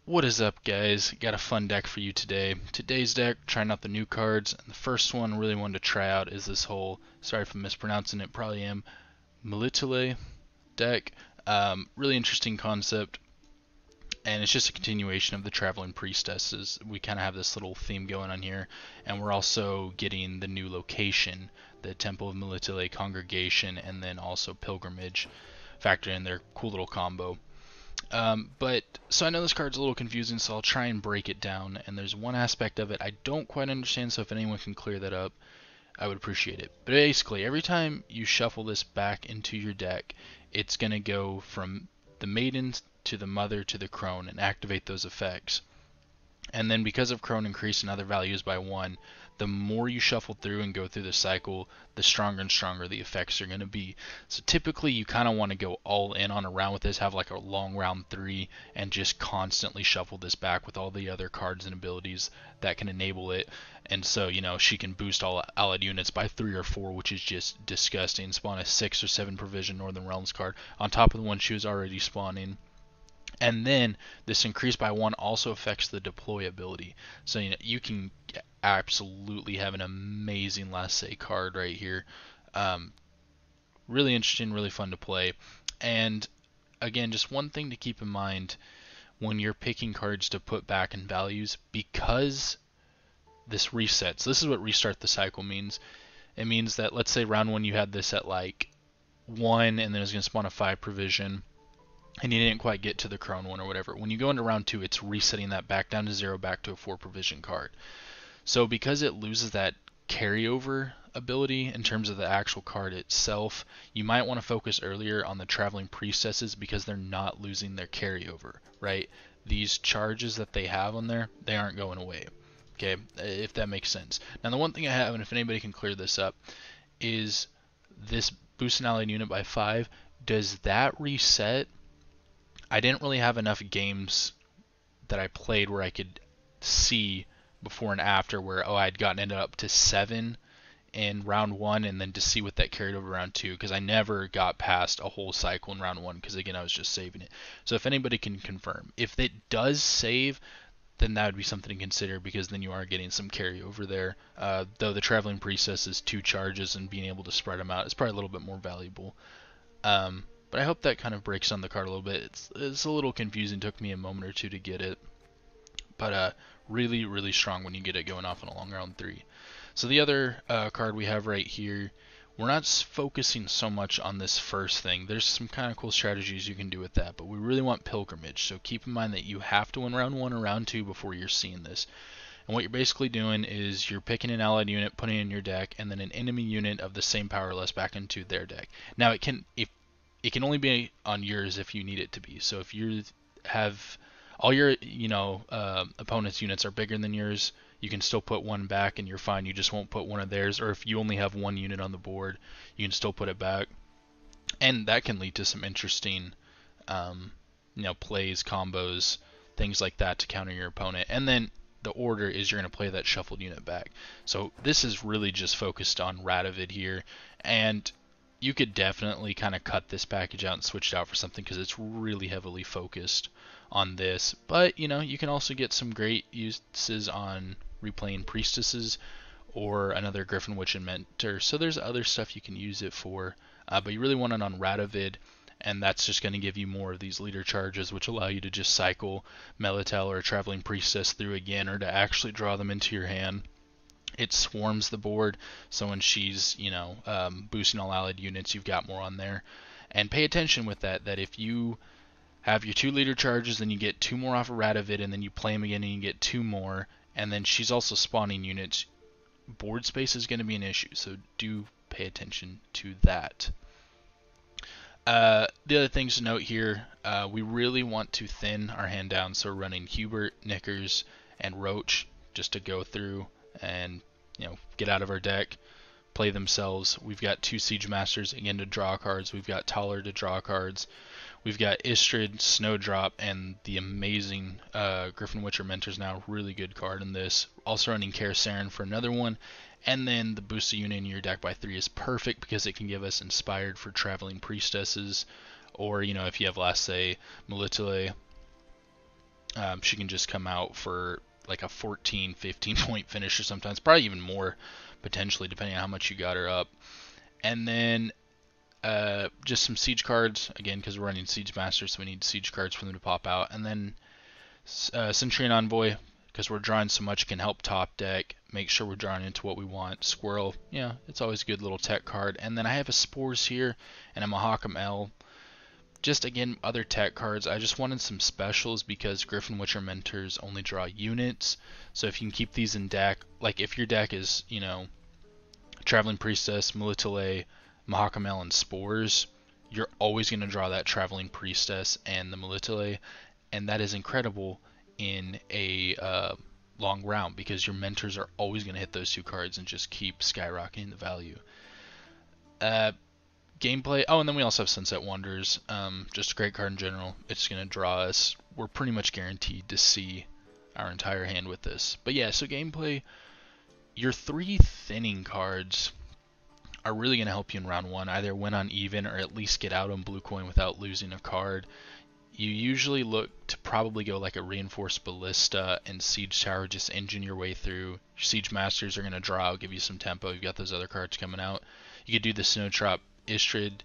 What is up, guys? Got a fun deck for you today. Today's deck, trying out the new cards, and the first one I really wanted to try out is this whole, sorry if I'm mispronouncing it, probably am, Melitele deck. Really interesting concept, and it's just a continuation of the Traveling Priestesses. We kind of have this little theme going on here, and we're also getting the new location, the Temple of Melitele Congregation, and then also Pilgrimage factored in their cool little combo. So I know this card's a little confusing, so I'll try and break it down. And there's one aspect of it I don't quite understand, so if anyone can clear that up, I would appreciate it. But basically, every time you shuffle this back into your deck, it's going to go from the Maiden to the Mother to the Crone and activate those effects. And then because of Crone increasing other values by 1, the more you shuffle through and go through the cycle, the stronger and stronger the effects are going to be. So typically you kind of want to go all in on a round with this, have like a long round 3, and just constantly shuffle this back with all the other cards and abilities that can enable it. And so, she can boost all allied units by 3 or 4, which is just disgusting. Spawn a 6 or 7 provision Northern Realms card on top of the one she was already spawning. And then this increase by 1 also affects the deploy ability. So you can absolutely have an amazing last say card right here. Really interesting, really fun to play. And again, just one thing to keep in mind when you're picking cards to put back in values, because this resets. This is what restart the cycle means. It means that, let's say round 1 you had this at like 1 and then it's going to spawn a 5 provision and you didn't quite get to the Crone one or whatever. When you go into round 2, it's resetting that back down to 0, back to a 4 provision card. So because it loses that carryover ability in terms of the actual card itself, you might want to focus earlier on the Traveling Priestesses because they're not losing their carryover, right? These charges that they have on there, they aren't going away. Okay, if that makes sense. Now the one thing I have, and if anybody can clear this up, is this boost an allied unit by 5. Does that reset? I didn't really have enough games that I played where I could see before and after where, I'd gotten it up to 7 in round 1 and then to see what that carried over round 2, because I never got past a whole cycle in round 1 because again I was just saving it. So if anybody can confirm, if it does save, then that would be something to consider, because then you are getting some carryover there. Though the Traveling Priestess is 2 charges and being able to spread them out is probably a little bit more valuable. But I hope that kind of breaks on the card a little bit. It's a little confusing. Took me a moment or 2 to get it. But really, really strong when you get it going off on a long round 3. So the other card we have right here, we're not focusing so much on this first thing. There's some kind of cool strategies you can do with that, but we really want Pilgrimage. So keep in mind that you have to win round 1 or round 2 before you're seeing this. And what you're basically doing is you're picking an allied unit, putting it in your deck, and then an enemy unit of the same power or less back into their deck. Now it can only be on yours if you need it to be. So if you have all your opponent's units are bigger than yours, you can still put one back and you're fine. You just won't put one of theirs. Or if you only have one unit on the board, you can still put it back. And that can lead to some interesting plays, combos, things like that to counter your opponent. And then the order is you're going to play that shuffled unit back. So this is really just focused on Radovid here, and you could definitely kind of cut this package out and switch it out for something because it's really heavily focused on this. But you can also get some great uses on replaying Priestesses or another Griffin Witch and Mentor. So there's other stuff you can use it for, but you really want it on Radovid, and that's just going to give you more of these leader charges, which allow you to just cycle Melitele or a Traveling Priestess through again, or to actually draw them into your hand. It swarms the board, so when she's boosting all allied units, you've got more on there. And pay attention with that if you have your 2 leader charges, then you get 2 more off of Radovid, and then you play them again and you get 2 more, and then she's also spawning units. Board space is going to be an issue, so do pay attention to that. The other things to note here, we really want to thin our hand down, so we're running Hubert, Knickers, and Roche just to go through and get out of our deck, play themselves. We've got 2 Siege Masters again to draw cards. We've got Taller to draw cards. We've got Istrid, Snowdrop, and the amazing Griffin Witcher Mentor's now really good card in this. Also running Kaer for another one. And then the boost a unit in your deck by 3 is perfect because it can give us Inspired for Traveling Priestesses. Or, if you have, last say, Melitele she can just come out for like a 14, 15 point finish or sometimes, probably even more potentially, depending on how much you got her up. And then just some siege cards, again, because we're running Siege Master, so we need siege cards for them to pop out. And then Centurion Envoy, because we're drawing so much, can help top deck, make sure we're drawing into what we want. Squirrel, yeah, it's always a good little tech card. And then I have a Spores here, and a Mahakam L. Just, again, other tech cards. I just wanted some specials because Griffin Witcher Mentors only draw units. So if you can keep these in deck, like if your deck is, you know, Traveling Priestess, Melitele, Mahakam L, and Spores, you're always going to draw that Traveling Priestess and the Melitele, and that is incredible in a long round because your mentors are always going to hit those two cards and just keep skyrocketing the value. Gameplay, oh, and then we also have Sunset Wanderers, just a great card in general. It's going to draw us. We're pretty much guaranteed to see our entire hand with this. But yeah, so gameplay, your 3 thinning cards are really going to help you in round 1, either win on even or at least get out on blue coin without losing a card. You usually look to probably go like a Reinforced Ballista and Siege Tower, just engine your way through. Your Siege Masters are going to draw out, give you some tempo. You've got those other cards coming out. You could do the Snowtrap Istrid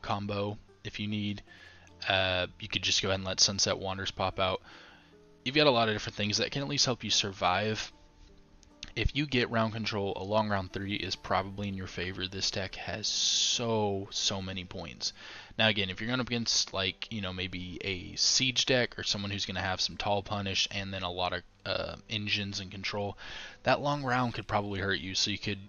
combo if you need. You could just go ahead and let Sunset Wanderers pop out. You've got a lot of different things that can at least help you survive. If you get round control, a long round 3 is probably in your favor. This deck has so many points. Now again, if you're going up against like, you know, maybe a siege deck or someone who's going to have some tall punish and then a lot of engines and control, that long round could probably hurt you. So you could,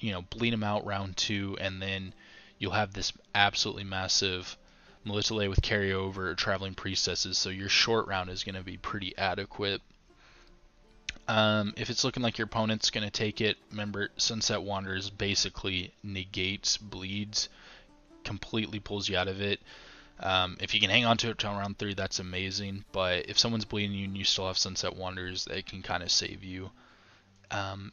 you know, bleed them out round 2, and then you'll have this absolutely massive Melitele with carryover or Traveling Priestesses, so your short round is going to be pretty adequate. If it's looking like your opponent's going to take it, remember, Sunset Wanderers basically negates bleeds, completely pulls you out of it. If you can hang on to it till round 3, that's amazing, but if someone's bleeding you and you still have Sunset Wanderers, they can kind of save you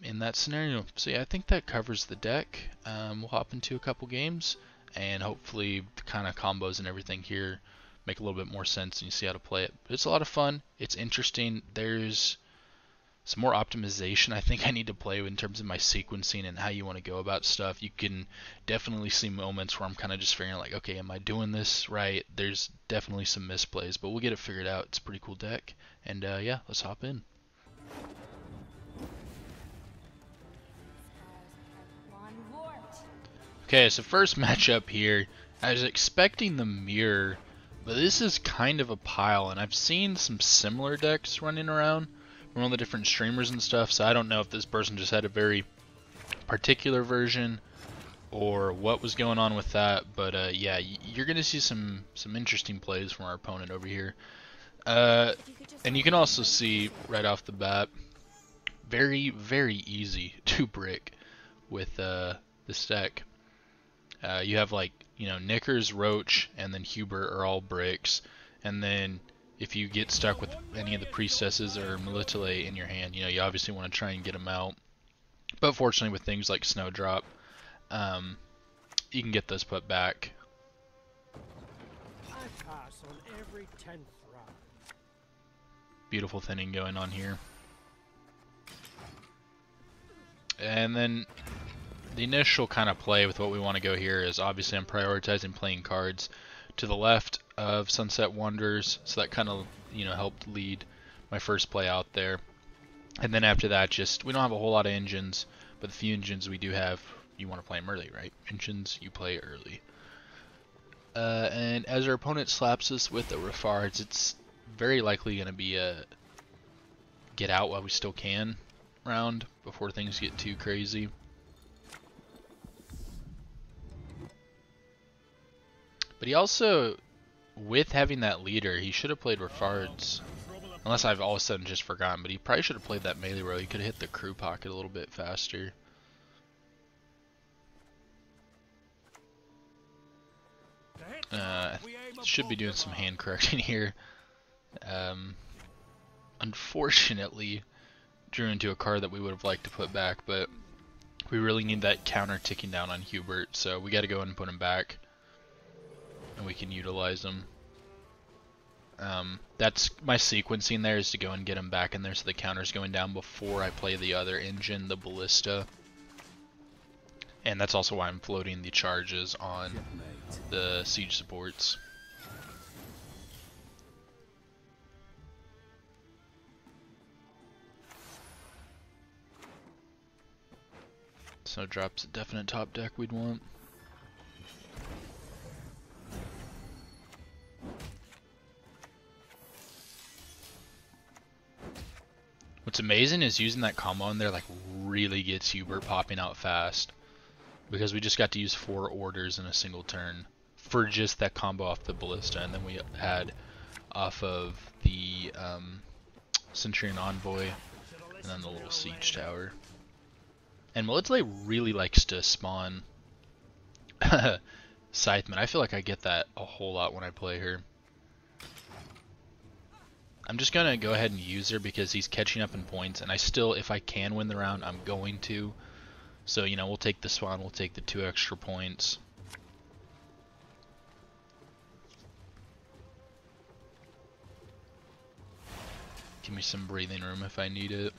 in that scenario. So yeah, I think that covers the deck. We'll hop into a couple games, and hopefully the kind of combos and everything here make a little bit more sense and you see how to play it. But it's a lot of fun. It's interesting. There's some more optimization I think I need to play in terms of my sequencing and how you want to go about stuff. You can definitely see moments where I'm kind of just figuring like, okay, am I doing this right? There's definitely some misplays, but we'll get it figured out. It's a pretty cool deck. And yeah, let's hop in. Okay, so first matchup here, I was expecting the mirror, but this is kind of a pile, and I've seen some similar decks running around from all the different streamers and stuff, so I don't know if this person just had a very particular version or what was going on with that, but yeah, you're going to see some interesting plays from our opponent over here. And you can also see right off the bat, very easy to brick with this deck. You have like, you know, Knickers, Roche, and then Hubert are all bricks. And then if you get stuck with any of the Priestesses or Melitele in your hand, you know, you obviously want to try and get them out. But fortunately with things like Snowdrop, you can get those put back. Beautiful thinning going on here. And then the initial kind of play with what we want to go here is obviously I'm prioritizing playing cards to the left of Sunset Wanderers, so that kind of, you know, helped lead my first play out there. And then after that, just, we don't have a whole lot of engines, but the few engines we do have, you want to play them early, right? Engines, you play early. And as our opponent slaps us with the Refards, it's very likely going to be a get out while we still can round before things get too crazy. But he also, with having that leader, he should have played Refards. Unless I've all of a sudden just forgotten, but he probably should have played that melee row. He could have hit the crew pocket a little bit faster. Should be doing some hand correcting here. Unfortunately, drew into a card that we would have liked to put back, but we really need that counter ticking down on Hubert, so we got to go ahead and put him back, and we can utilize him. That's my sequencing there, is to go and get him back in there so the counter's going down before I play the other engine, the ballista. And that's also why I'm floating the charges on the siege supports. Snowdrop's a definite top deck we'd want. What's amazing is using that combo in there like really gets Hubert popping out fast, because we just got to use 4 orders in a single turn for just that combo off the ballista, and then we had off of the Centurion Envoy and then the little siege tower. And Melitele really likes to spawn Scytheman. I feel like I get that a whole lot when I play her. I'm just going to go ahead and use her because he's catching up in points, and I still, if I can win the round, I'm going to. So, you know, we'll take the spawn, we'll take the 2 extra points. Give me some breathing room if I need it.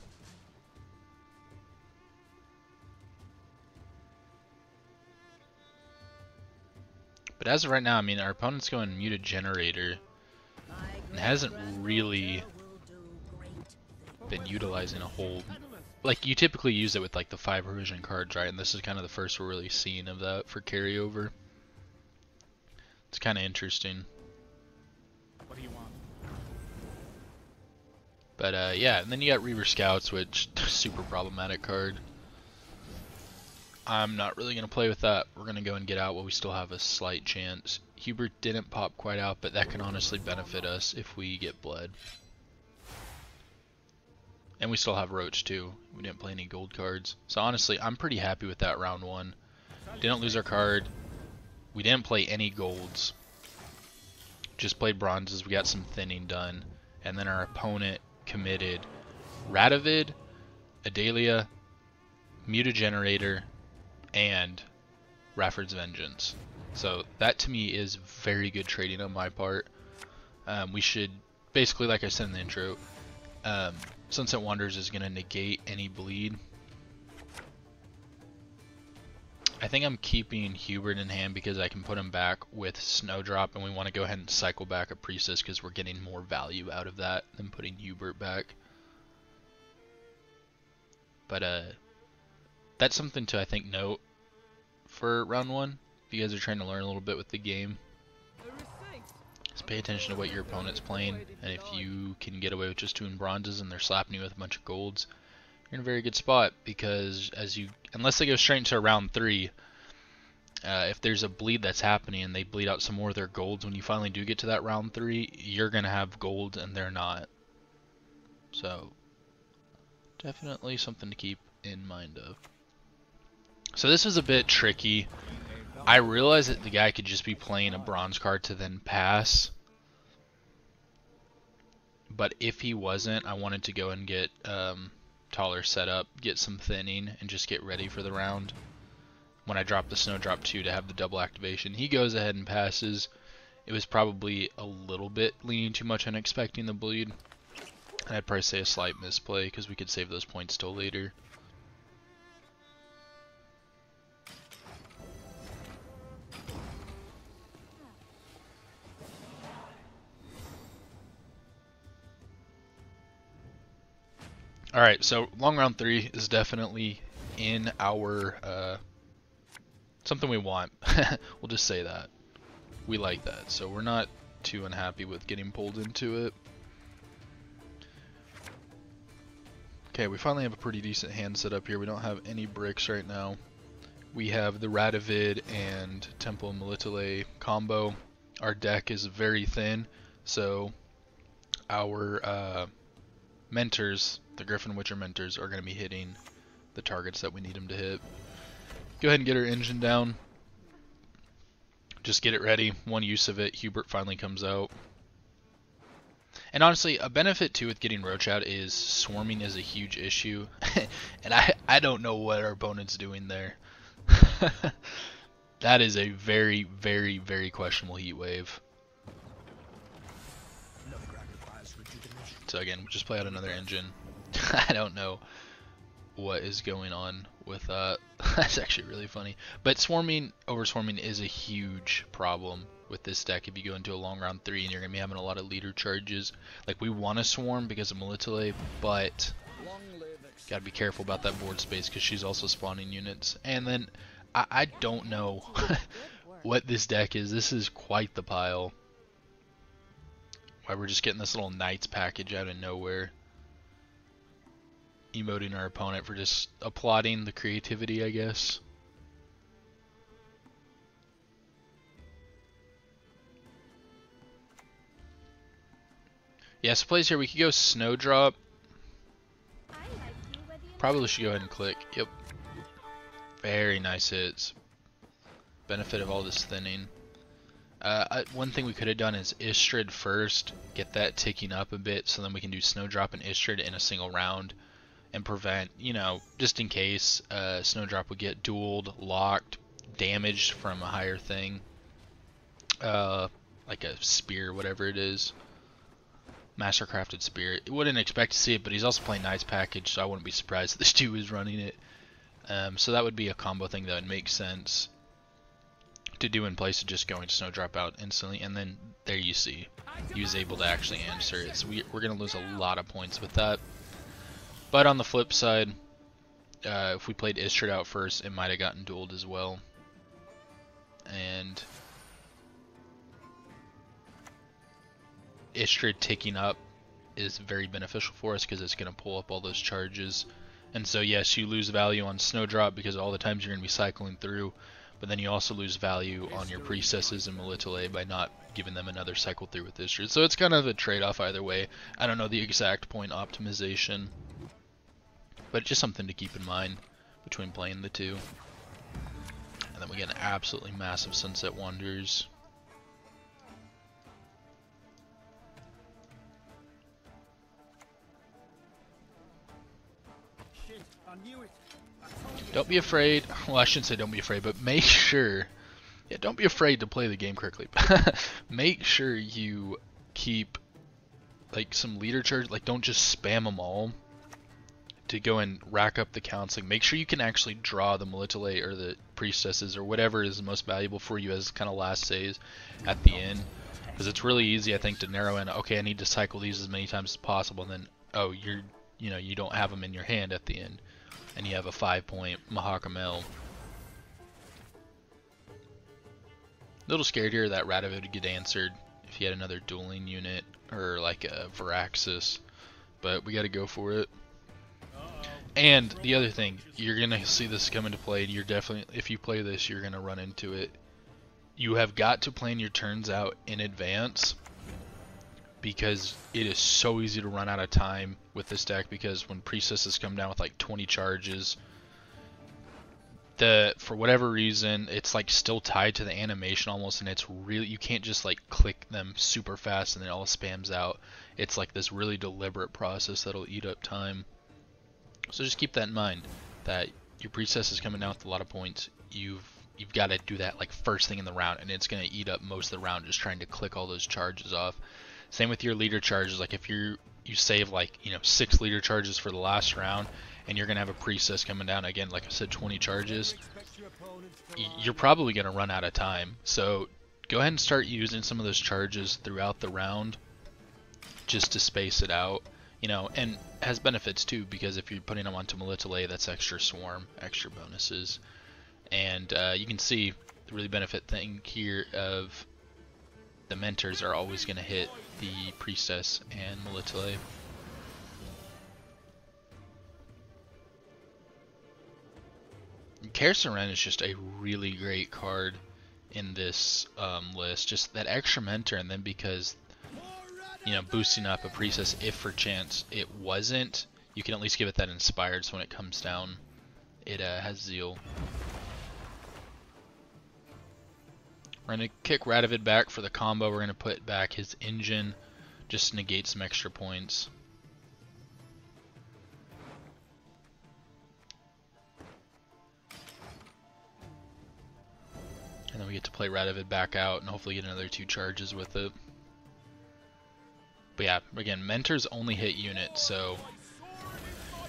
But as of right now, I mean, our opponent's going muted generator and hasn't really been utilizing a whole... Like, you typically use it with like the 5 revision cards, right? And this is kind of the first we're really seeing of that for carryover. It's kind of interesting. What do you want? But yeah, and then you got Reaver Scouts, which super problematic card. I'm not really going to play with that. We're going to go and get out while we still have a slight chance. Hubert didn't pop quite out, but that can honestly benefit us if we get bled. And we still have Roche too. We didn't play any gold cards. So honestly, I'm pretty happy with that round 1. Didn't lose our card. We didn't play any golds. Just played bronzes. We got some thinning done. And then our opponent committed Radovid, Adalia, Mutagenerator, and Rafford's Vengeance. So that to me is very good trading on my part. We should, basically like I said in the intro, Sunset Wanderers is going to negate any bleed. I think I'm keeping Hubert in hand because I can put him back with Snowdrop, and we want to go ahead and cycle back a Priestess because we're getting more value out of that than putting Hubert back. But that's something to, I think, note for round 1. If you guys are trying to learn a little bit with the game, just pay attention to what your opponent's playing, and if you can get away with just 2 bronzes and they're slapping you with a bunch of golds, you're in a very good spot, because unless they go straight into round 3, if there's a bleed that's happening and they bleed out some more of their golds, when you finally do get to that round 3, you're going to have gold and they're not. So definitely something to keep in mind of. So this was a bit tricky. I realized that the guy could just be playing a bronze card to then pass. But if he wasn't, I wanted to go and get taller setup, get some thinning, and just get ready for the round. When I dropped the Snowdrop 2 to have the double activation, he goes ahead and passes. It was probably a little bit leaning too much on expecting the bleed. And I'd probably say a slight misplay because we could save those points till later. Alright, so long round 3 is definitely in our, something we want. We'll just say that. We like that, so we're not too unhappy with getting pulled into it. Okay, we finally have a pretty decent hand set up here. We don't have any bricks right now. We have the Radovid and Temple and Melitele combo. Our deck is very thin, so our mentors, the Griffin Witcher mentors, are going to be hitting the targets that we need them to hit. Go ahead and get our engine down. Just get it ready. One use of it, Hubert finally comes out. And honestly, a benefit too with getting Roche out is swarming is a huge issue. And I don't know what our opponent's doing there. That is a very, very, very questionable heat wave. So again, we just play out another engine. I don't know what is going on with that. That's actually really funny. But swarming, over swarming is a huge problem with this deck if you go into a long round 3 and you're going to be having a lot of leader charges. Like, we want to swarm because of Melitele, but got to be careful about that board space because she's also spawning units. And then I don't know what this deck is. This is quite the pile. Why we're just getting this little Knights package out of nowhere. Emoting our opponent for just applauding the creativity, I guess. Yeah, so plays here, we could go Snowdrop. Probably should go ahead and click. Yep. Very nice hits. Benefit of all this thinning. One thing we could have done is Istrid first, get that ticking up a bit, so then we can do Snowdrop and Istrid in a single round and prevent, you know, just in case Snowdrop would get dueled, locked, damaged from a higher thing. Like a spear, whatever it is. Mastercrafted spear. You wouldn't expect to see it, but he's also playing Knight's package, so I wouldn't be surprised if this dude is running it. So that would be a combo thing that would make sense to do in place of just going to Snowdrop out instantly, and then there you see he was able to actually answer it. So we're going to lose a lot of points with that. But on the flip side, if we played Istrid out first, it might have gotten dueled as well. And Istrid ticking up is very beneficial for us because it's going to pull up all those charges. And so yes, you lose value on Snowdrop because all the times you're going to be cycling through, but then you also lose value on your Priestesses and Melitele by not giving them another cycle through with Istrid. So it's kind of a trade-off either way. I don't know the exact point optimization, but just something to keep in mind between playing the two. And then we get an absolutely massive Sunset Wanderers. Don't be afraid. Well, I shouldn't say don't be afraid, but make sure. Yeah, don't be afraid to play the game correctly. Make sure you keep like some leader charge. Like, don't just spam them all to go and rack up the counts. Like, make sure you can actually draw the Melitele or the Priestesses or whatever is most valuable for you as kind of last saves at the end. Because it's really easy, I think, to narrow in. Okay, I need to cycle these as many times as possible, and then oh, you don't have them in your hand at the end, and you have a 5-point Mahakamel. Little scared here that Radovid would get answered if he had another dueling unit or like a Varaxis, but we got to go for it. And the other thing, you're gonna see this come into play, and you're definitely, if you play this, you're gonna run into it. You have got to plan your turns out in advance, because it is so easy to run out of time with this deck, because when Priestesses come down with like 20 charges, for whatever reason, it's like still tied to the animation almost, and it's really, you can't just like click them super fast and it all spams out. It's like this really deliberate process that'll eat up time. So just keep that in mind, that your Priestess is coming down with a lot of points. You've got to do that like first thing in the round, and it's going to eat up most of the round just trying to click all those charges off. Same with your leader charges. Like, if you save like 6 leader charges for the last round, and you're going to have a Priestess coming down again, like I said, 20 charges, you're probably going to run out of time. So go ahead and start using some of those charges throughout the round just to space it out. And has benefits too, because if you're putting them onto Melitele, that's extra swarm, extra bonuses. And you can see the really benefit thing here of the mentors are always going to hit the Priestess and Melitele. Kerosene is just a really great card in this list. Just that extra mentor, and then because boosting up a Priestess, if for chance it wasn't, you can at least give it that inspired, so when it comes down, it has zeal. We're going to kick Radovid back for the combo. We're going to put back his engine, just to negate some extra points. And then we get to play Radovid back out and hopefully get another 2 charges with it. But yeah, again, mentors only hit units, so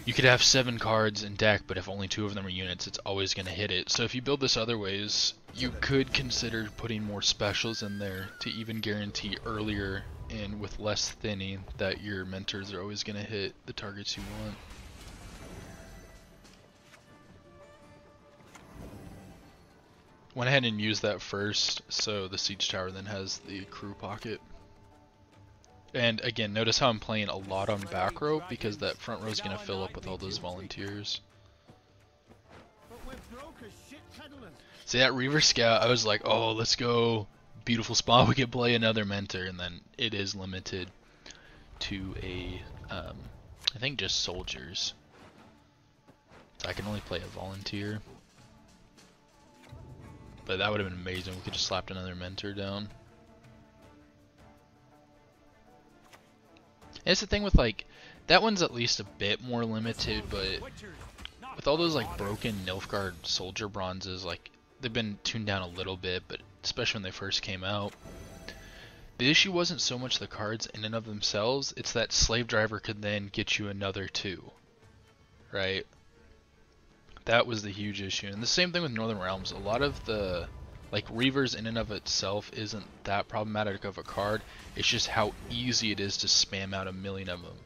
you could have 7 cards in deck, but if only 2 of them are units, it's always going to hit it. So if you build this other ways, you could consider putting more specials in there to even guarantee earlier and with less thinning that your mentors are always going to hit the targets you want. Went ahead and used that first, so the siege tower then has the crew pocket. And again, notice how I'm playing a lot on back row because that front row is going to fill up with all those volunteers. See that Reaver Scout, I was like, oh, let's go. Beautiful spot, we could play another mentor, and then it is limited to a, I think just soldiers. So I can only play a volunteer. But that would have been amazing, we could just slapped another mentor down. And it's the thing with like, that one's at least a bit more limited, but with all those like broken Nilfgaard soldier bronzes, like they've been tuned down a little bit, but especially when they first came out. The issue wasn't so much the cards in and of themselves, it's that Slave Driver could then get you another 2, right? That was the huge issue. And the same thing with Northern Realms, a lot of the like Reavers in and of itself isn't that problematic of a card, it's just how easy it is to spam out a million of them.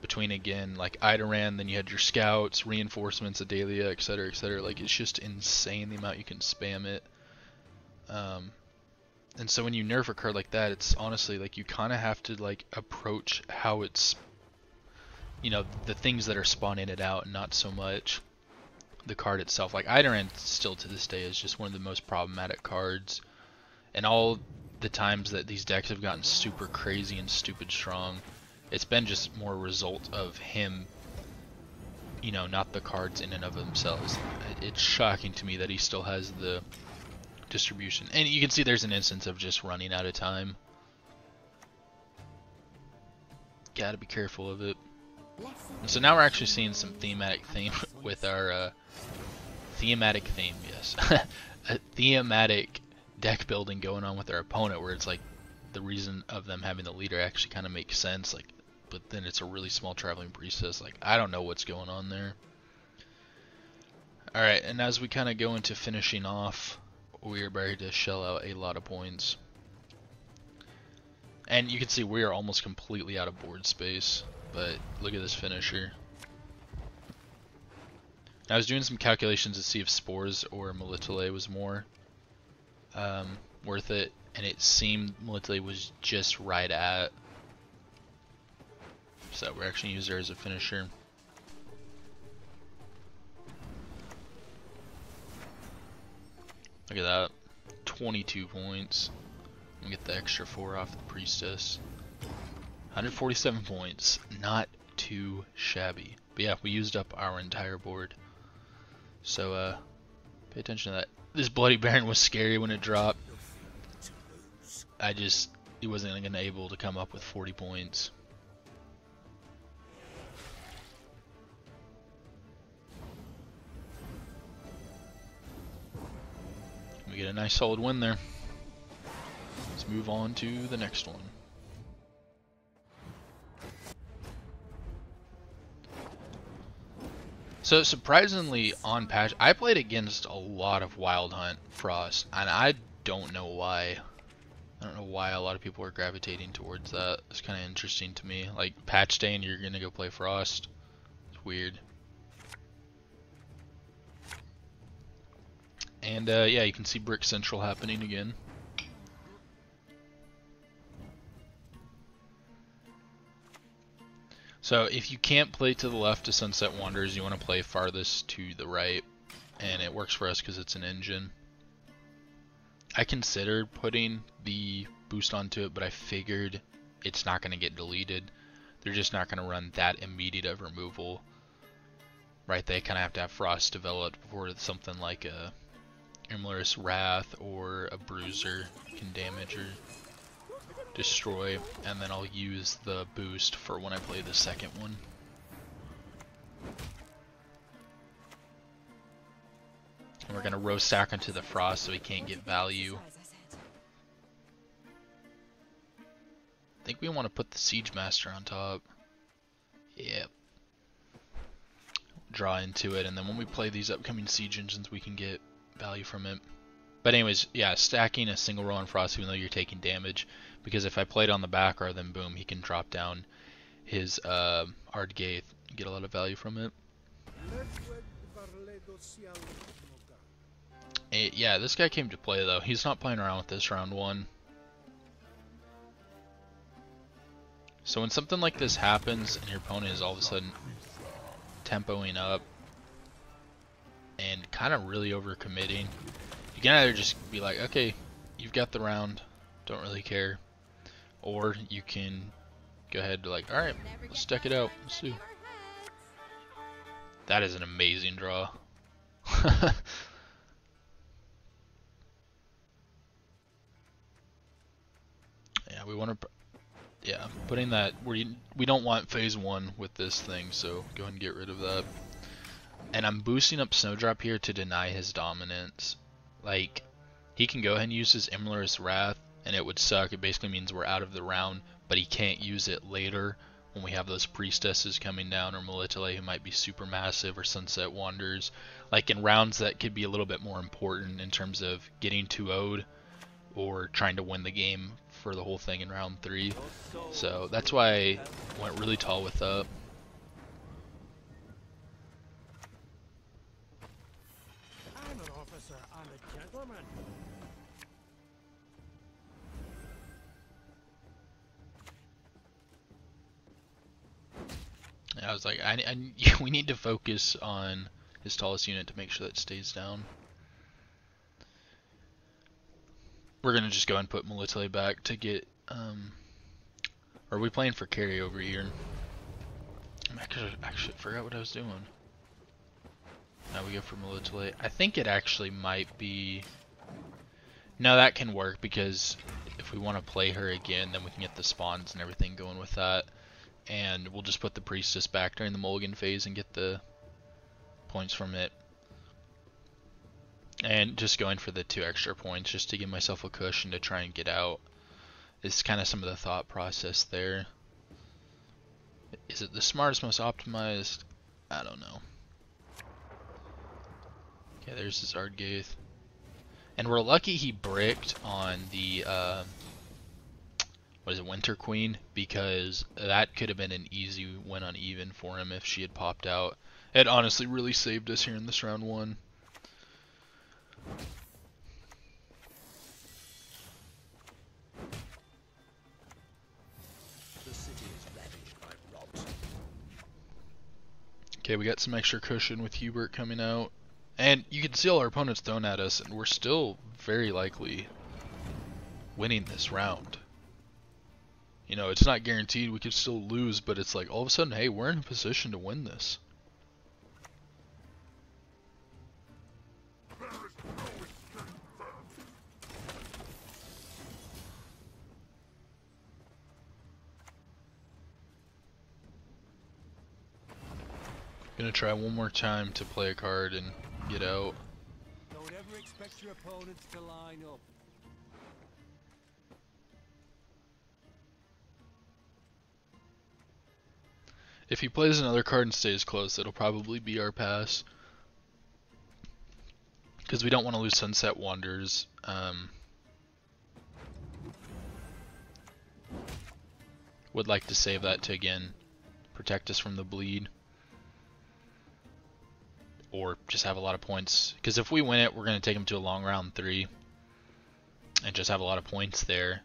Between again, like Idaran, then you had your scouts, reinforcements, Adalia, etc, etc, like it's just insane the amount you can spam it. And so when you nerf a card like that, it's honestly like you kind of have to like approach how it's, you know, the things that are spawning it out, and not so much the card itself. Like Idaran still to this day is just one of the most problematic cards, and all the times that these decks have gotten super crazy and stupid strong, it's been just more a result of him, you know, not the cards in and of themselves. It's shocking to me that he still has the distribution, and you can see there's an instance of just running out of time. Gotta be careful of it. And so now we're actually seeing some thematic theme with our thematic theme, yes, a thematic deck building going on with our opponent, where it's like the reason of them having the leader actually kind of makes sense, like, but then it's a really small traveling priestess. Like, I don't know what's going on there. All right, and as we kind of go into finishing off, we are about to shell out a lot of points. And you can see we are almost completely out of board space, but look at this finisher. I was doing some calculations to see if Spores or Melitele was more worth it, and it seemed Melitele was just right at. So we're actually using her as a finisher. Look at that. 22 points. We get the extra 4 off the priestess. 147 points. Not too shabby. But yeah, we used up our entire board. So pay attention to that. This Bloody Baron was scary when it dropped. He wasn't gonna able to come up with 40 points. We get a nice solid win there. Let's move on to the next one. So surprisingly on patch, I played against a lot of Wild Hunt Frost, and I don't know why. I don't know why a lot of people are gravitating towards that. It's kind of interesting to me. Like patch day and you're gonna go play Frost. It's weird. And yeah, you can see Brick Central happening again. So if you can't play to the left of Sunset Wanderers, you want to play farthest to the right, and it works for us because it's an engine. I considered putting the boost onto it, but I figured it's not going to get deleted. They're just not going to run that immediate of removal, right? They kind of have to have Frost developed before something like a Imler's Wrath or a Bruiser can damage or destroy, and then I'll use the boost for when I play the second one. And we're going to row stack onto the Frost so he can't get value. think we want to put the Siege Master on top. Yep. Draw into it, and then when we play these upcoming siege engines, we can get value from it. But anyways, yeah, stacking a single row on Frost even though you're taking damage, because if I play it on the back row, then boom, he can drop down his Ardgaith and get a lot of value from it. Yeah, this guy came to play though. He's not playing around with this round one. So when something like this happens and your opponent is all of a sudden tempoing up and kind of really overcommitting, you can either just be like, okay, you've got the round, don't really care, or you can go ahead to like, alright, let's deck it out, let's see. That is an amazing draw. Yeah, we want to, yeah, putting that, we don't want phase 1 with this thing, so go ahead and get rid of that. And I'm boosting up Snowdrop here to deny his dominance. Like, he can go ahead and use his Imler's Wrath, and it would suck. It basically means we're out of the round, but he can't use it later when we have those Priestesses coming down, or Melitele who might be super massive, or Sunset Wanderers. Like in rounds that could be a little bit more important in terms of getting 2-0'd, or trying to win the game for the whole thing in round 3. So that's why I went really tall with that. I'm an officer and a gentleman. I was like, we need to focus on his tallest unit to make sure that stays down. We're gonna just go and put Melitele back to get. Are we playing for carry over here? I actually forgot what I was doing. Now we go for Melitele. I think it actually might be. No, that can work because if we want to play her again, then we can get the spawns and everything going with that. And we'll just put the Priestess back during the Mulligan phase and get the points from it. And just going for the 2 extra points just to give myself a cushion to try and get out. Is kind of some of the thought process there. Is it the smartest, most optimized? I don't know. Okay, there's his Ardgaith. And we're lucky he bricked on the what is it, Winter Queen, because that could have been an easy win on even for him if she had popped out. It honestly really saved us here in this round 1. The city is ravaged by rot. Okay, we got some extra cushion with Hubert coming out. And you can see all our opponents thrown at us, and we're still very likely winning this round. You know, it's not guaranteed, we could still lose, but it's like all of a sudden, hey, we're in a position to win this. Gonna try one more time to play a card and get out. Don't ever expect your opponents to line up. If he plays another card and stays close, it'll probably be our pass. Because we don't want to lose Sunset Wanderers. Would like to save that to, again, protect us from the bleed. Or just have a lot of points. Because if we win it, we're going to take him to a long round 3. And just have a lot of points there.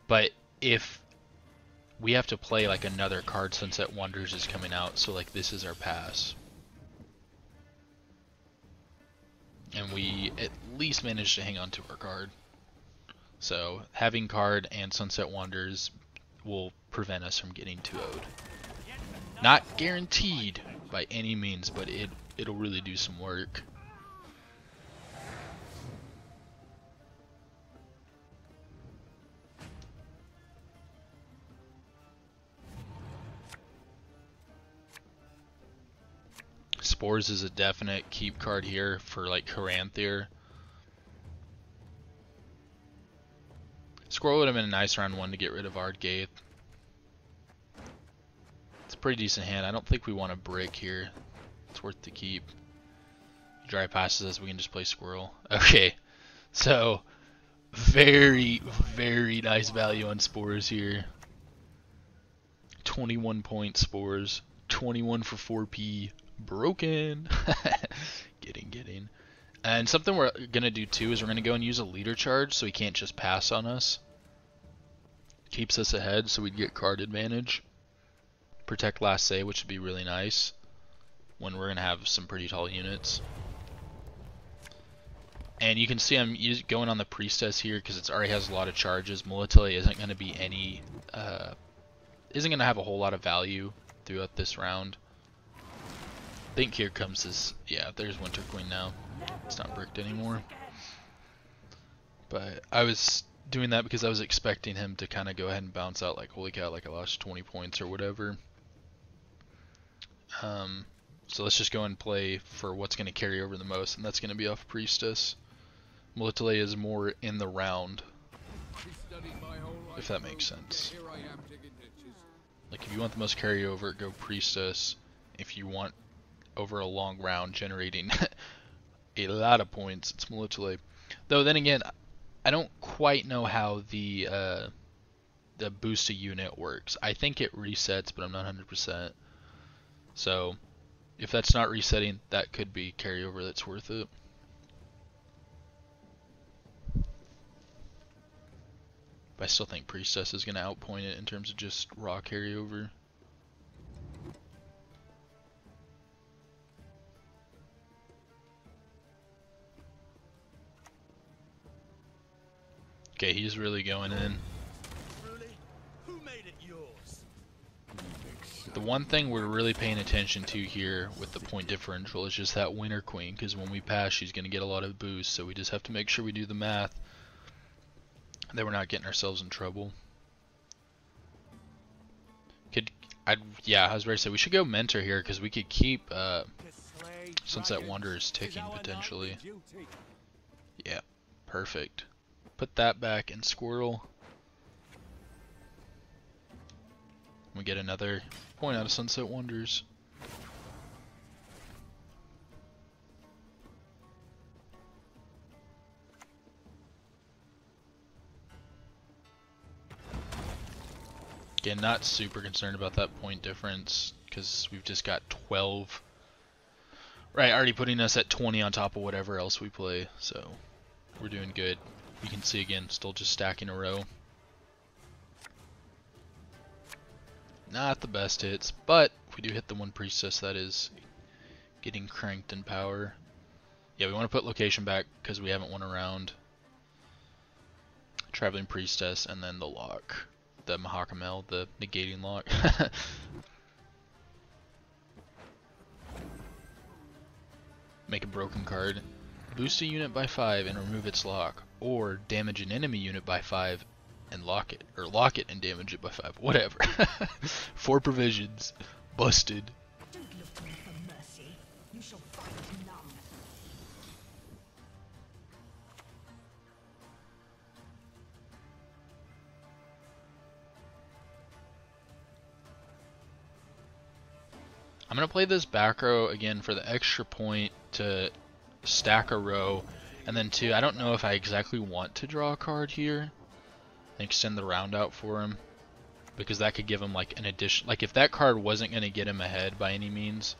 But if we have to play like another card, Sunset Wanderers is coming out, so like this is our pass. And we at least managed to hang on to our card. So having card and Sunset Wanderers will prevent us from getting 2-0'd. Not guaranteed by any means, but it'll really do some work. Spores is a definite keep card here for like Caranthier. Squirrel would have been a nice round 1 to get rid of Ardgaith. It's a pretty decent hand. I don't think we want a brick here. It's worth the keep. He dry passes us, we can just play Squirrel. Okay, so very, very nice value on Spores here. 21 point Spores. 21 for 4p. Broken. Getting. And something we're going to do too is we're going to go and use a leader charge so he can't just pass on us. Keeps us ahead so we'd get card advantage. Protect last say, which would be really nice when we're going to have some pretty tall units. And you can see I'm going on the Priestess here because it already has a lot of charges. Melitele isn't going to be any, isn't going to have a whole lot of value throughout this round. I think here comes this, yeah, there's Winter Queen now. It's not bricked anymore. But I was doing that because I was expecting him to kind of go ahead and bounce out like, holy cow, like I lost 20 points or whatever. So let's just go and play for what's going to carry over the most, and that's going to be off Priestess. Melitele is more in the round, if that makes sense. Like if you want the most carryover, go Priestess. If you want over a long round generating a lot of points, it's Melitele. Though then again, I don't quite know how the boosted unit works. I think it resets, but I'm not 100%. So if that's not resetting, that could be carryover that's worth it. But I still think Priestess is going to outpoint it in terms of just raw carryover. Okay, he's really going in. The one thing we're really paying attention to here with the point differential is just that Winter Queen, because when we pass, she's going to get a lot of boost, so we just have to make sure we do the math that we're not getting ourselves in trouble. Yeah, I was ready to say we should go Mentor here, because we could keep Sunset Wanderers ticking potentially. Yeah, perfect. Put that back in Squirrel. We get another point out of Sunset Wonders. Again, not super concerned about that point difference because we've just got 12. Right, already putting us at 20 on top of whatever else we play, so we're doing good. You can see again, still just stacking a row. Not the best hits, but if we do hit the one Priestess, that is getting cranked in power. Yeah, we want to put location back because we haven't won a round. Traveling Priestess, and then the lock. The Mahakamel, the negating lock. Make a broken card. Boost a unit by 5 and remove its lock. Or damage an enemy unit by 5 and lock it. Or lock it and damage it by 5. Whatever. 4 provisions. Busted. Don't look to me for mercy. You shall find none. I'm going to play this back row again for the extra point to stack a row. And then 2, I don't know if I exactly want to draw a card here and extend the round out for him. Because that could give him like an addition. Like if that card wasn't going to get him ahead by any means,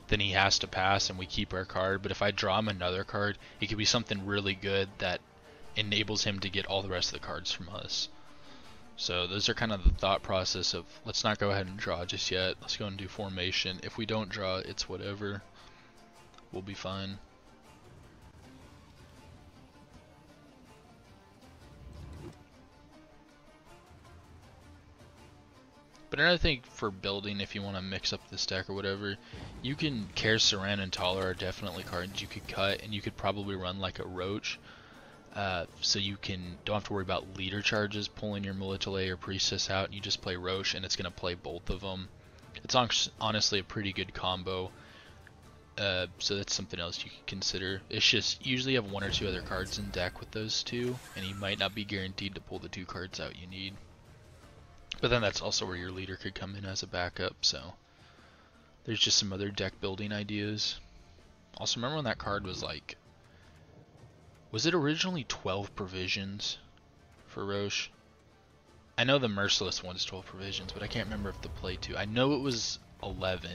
then he has to pass and we keep our card. But if I draw him another card, it could be something really good that enables him to get all the rest of the cards from us. So those are kind of the thought process of let's not go ahead and draw just yet. Let's go and do formation. If we don't draw, it's whatever. We'll be fine. But another thing for building, if you want to mix up the stack or whatever, you can Care Saran and Taller are definitely cards you could cut, and you could probably run like a Roche. So you don't have to worry about leader charges pulling your Melitele or Priestess out, and you just play Roche and it's going to play both of them. It's honestly a pretty good combo. So that's something else you could consider. It's just usually you have one or two other cards in deck with those two, and you might not be guaranteed to pull the two cards out you need. But then that's also where your leader could come in as a backup, so there's just some other deck building ideas. Also, remember when that card was like, was it originally 12 provisions for Roche? I know the Merciless one's 12 provisions, but I can't remember if the Play 2. I know it was 11,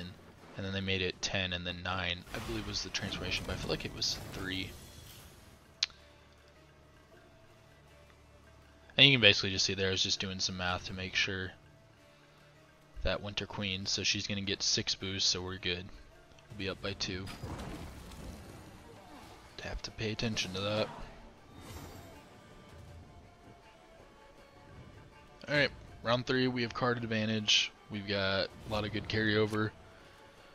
and then they made it 10, and then 9, I believe was the transformation, but I feel like it was 3. And you can basically just see there, I was just doing some math to make sure that Winter Queen, so she's going to get 6 boosts, so we're good. We'll be up by 2. Have to pay attention to that. Alright, round 3, we have card advantage. We've got a lot of good carryover.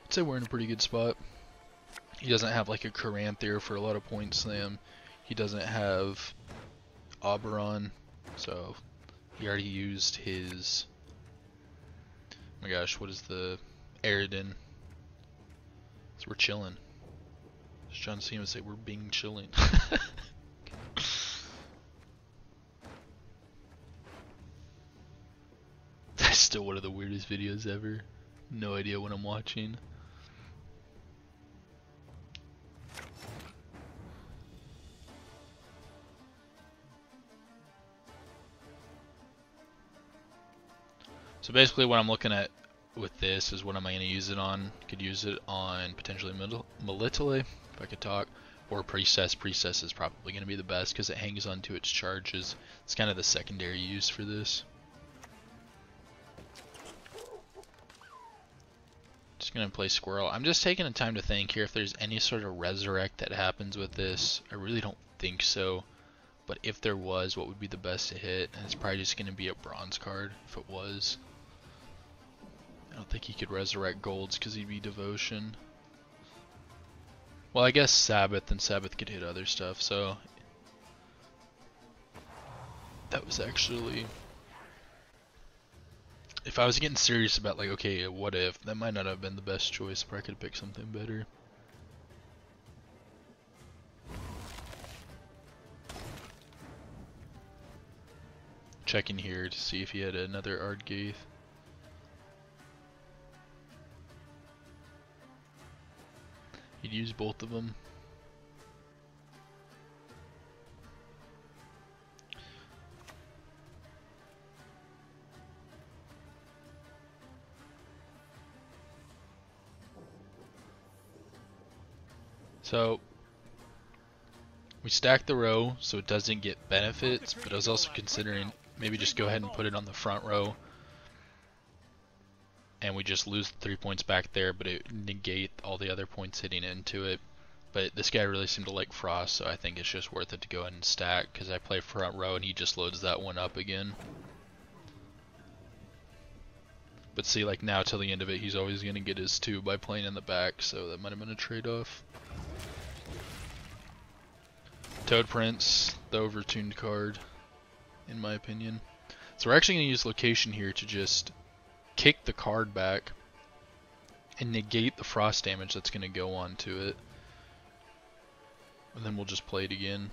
I'd say we're in a pretty good spot. He doesn't have like a Caranthier for a lot of point slam. He doesn't have Oberon, so he already used his, oh my gosh, what is the Aridin? So we're chilling. As John Cena would say, we're being chilling. That's still one of the weirdest videos ever. No idea what I'm watching. So basically what I'm looking at with this is what am I going to use it on. Could use it on potentially Melitele, if I could talk, or Priestess. Priestess is probably going to be the best because it hangs onto its charges. It's kind of the secondary use for this. Just going to play Squirrel. I'm just taking the time to think here if there's any sort of resurrect that happens with this. I really don't think so, but if there was, what would be the best to hit? And it's probably just going to be a bronze card if it was. I don't think he could resurrect golds because he'd be devotion. Well, I guess Sabbath, and Sabbath could hit other stuff, so that was actually, if I was getting serious about like, okay, what if, that might not have been the best choice, but I could have picked something better. Checking here to see if he had another Ardgaith. He'd use both of them. So we stack the row so it doesn't get benefits, but I was also considering maybe just go ahead and put it on the front row and we just lose 3 points back there, but it negate all the other points hitting into it. But this guy really seemed to like Frost, so I think it's just worth it to go ahead and stack because I play front row and he just loads that one up again. But see, like now till the end of it, he's always going to get his 2 by playing in the back, so that might have been a trade-off. Toad Prince, the overtuned card, in my opinion. So we're actually going to use location here to just kick the card back and negate the frost damage that's going to go on to it. And then we'll just play it again.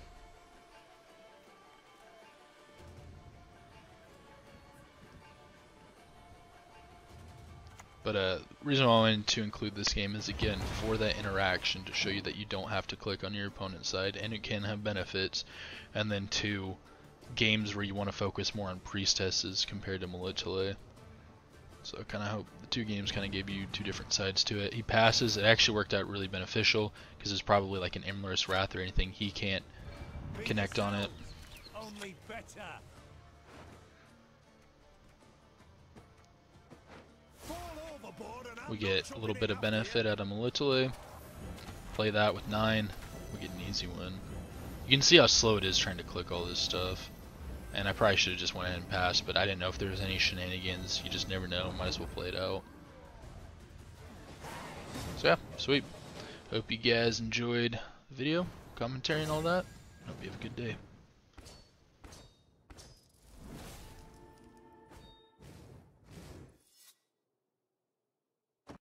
But the reason why I wanted to include this game is, again, for that interaction, to show you that you don't have to click on your opponent's side, and it can have benefits. And then 2, games where you want to focus more on priestesses compared to Melitele. So I kind of hope the 2 games kind of gave you 2 different sides to it. He passes. It actually worked out really beneficial because it's probably like an Imler's Wrath or anything. He can't connect on it. Only better. We get a little bit of benefit out of Melitele. Play that with 9. We get an easy win. You can see how slow it is trying to click all this stuff. And I probably should have just went ahead and passed, but I didn't know if there was any shenanigans. You just never know. Might as well play it out. So yeah, sweet. Hope you guys enjoyed the video, commentary, and all that. Hope you have a good day.